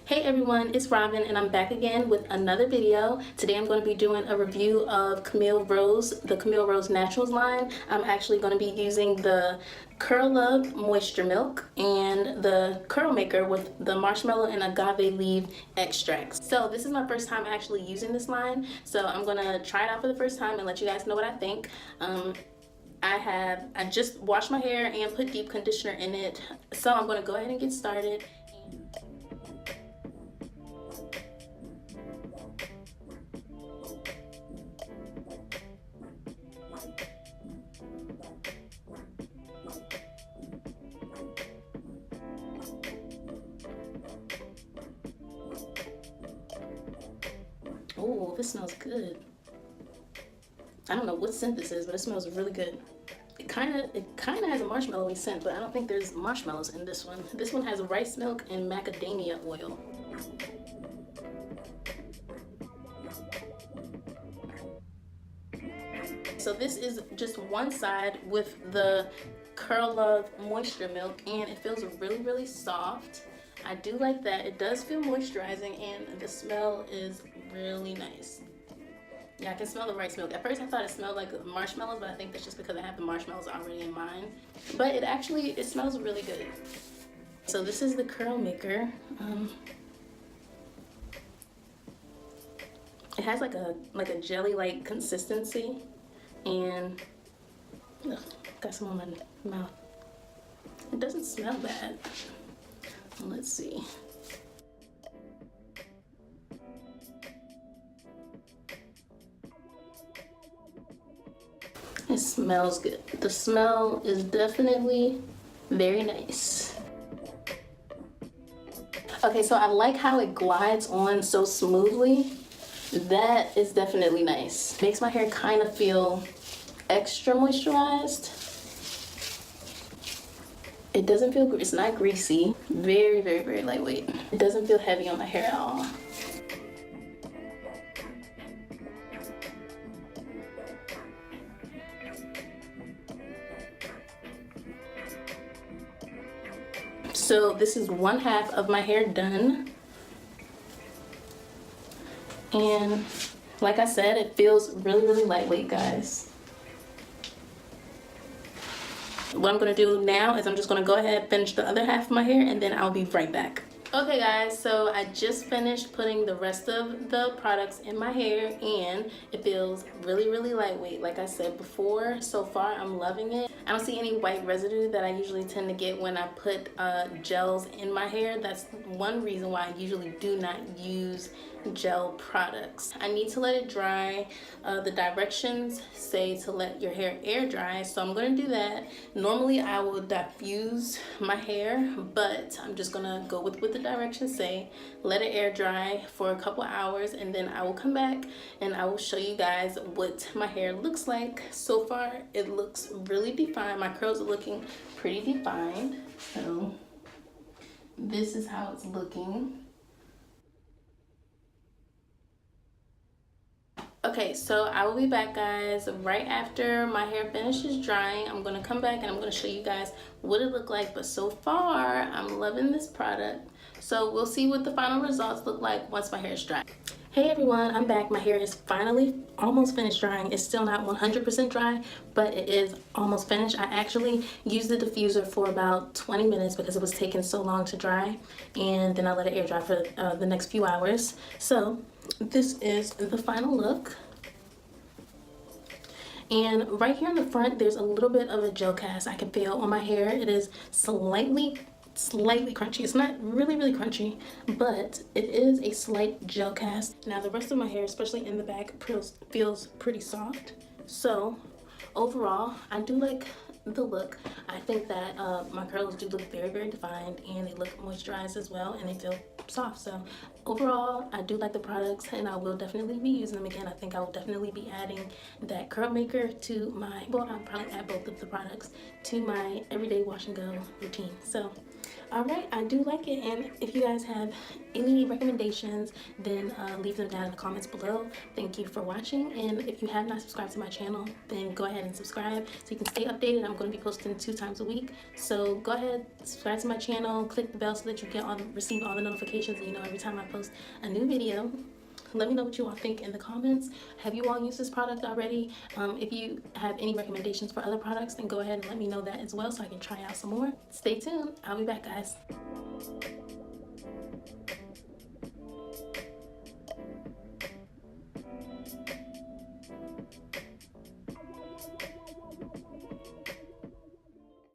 Hey everyone, it's Robin and I'm back again with another video. Today I'm going to be doing a review of Camille Rose, the Camille Rose Naturals line. I'm actually going to be using the Curl Up Moisture Milk and the Curl Maker with the marshmallow and agave leaf extracts. So this is my first time actually using this line, so I'm going to try it out for the first time and let you guys know what I think. I just washed my hair and put deep conditioner in it, so I'm going to go ahead and get started. Oh, this smells good. I don't know what scent this is, but it smells really good. It kind of has a marshmallowy scent, but I don't think there's marshmallows in this one. This one has rice milk and macadamia oil. So this is just one side with the Curl Up Moisture Milk, and it feels really soft. I do like that. It does feel moisturizing, and the smell is really nice. Yeah, I can smell the rice milk. At first I thought it smelled like marshmallows, but I think that's just because I have the marshmallows already in mine. But it smells really good. So this is the curl maker. It has like a jelly-like consistency, and got some on my mouth. It doesn't smell bad. Let's see. It smells good. The smell is definitely very nice. Okay, so I like how it glides on so smoothly. That is definitely nice. Makes my hair kind of feel extra moisturized. It doesn't feel, it's not greasy. Very lightweight. It doesn't feel heavy on my hair at all. So this is one half of my hair done. And like I said, it feels really lightweight, guys. What I'm gonna do now is I'm just gonna go ahead and finish the other half of my hair, and then I'll be right back. Okay guys, so I just finished putting the rest of the products in my hair, and it feels really lightweight. Like I said before, so far I'm loving it. I don't see any white residue that I usually tend to get when I put gels in my hair. That's one reason why I usually do not use gel products. I need to let it dry. The directions say to let your hair air dry, so I'm going to do that. Normally I will diffuse my hair, but I'm just gonna go with what the directions say. Let it air dry for a couple hours, and then I will come back and I will show you guys what my hair looks like. So far it looks really defined. My curls are looking pretty defined, so this is how it's looking. Okay, so I will be back, guys, right after my hair finishes drying. I'm gonna come back and I'm gonna show you guys what it looked like. But so far I'm loving this product, so we'll see what the final results look like once my hair is dry. Hey everyone, I'm back. My hair is finally almost finished drying. It's still not 100% dry, but it is almost finished. I actually used the diffuser for about 20 minutes because it was taking so long to dry, and then I let it air dry for the next few hours. So this is the final look. And right here in the front, there's a little bit of a gel cast I can feel on my hair. It is slightly crunchy. It's not really crunchy, but it is a slight gel cast. Now the rest of my hair, especially in the back, feels pretty soft. So overall, I do like the look. I think that my curls do look very defined, and they look moisturized as well, and they feel soft. So overall, I do like the products, and I will definitely be using them again. I think I will definitely be adding that curl maker to my, well, I'll probably add both of the products to my everyday wash and go routine. So All right, I do like it, and if you guys have any recommendations, then leave them down in the comments below. Thank you for watching, and if you have not subscribed to my channel, then go ahead and subscribe so you can stay updated. I'm going to be posting 2 times a week, so go ahead, subscribe to my channel, click the bell so that you receive all the notifications, and you know every time I post a new video. Let me know what you all think in the comments. Have you all used this product already? If you have any recommendations for other products, then go ahead and let me know that as well so I can try out some more. Stay tuned. I'll be back, guys.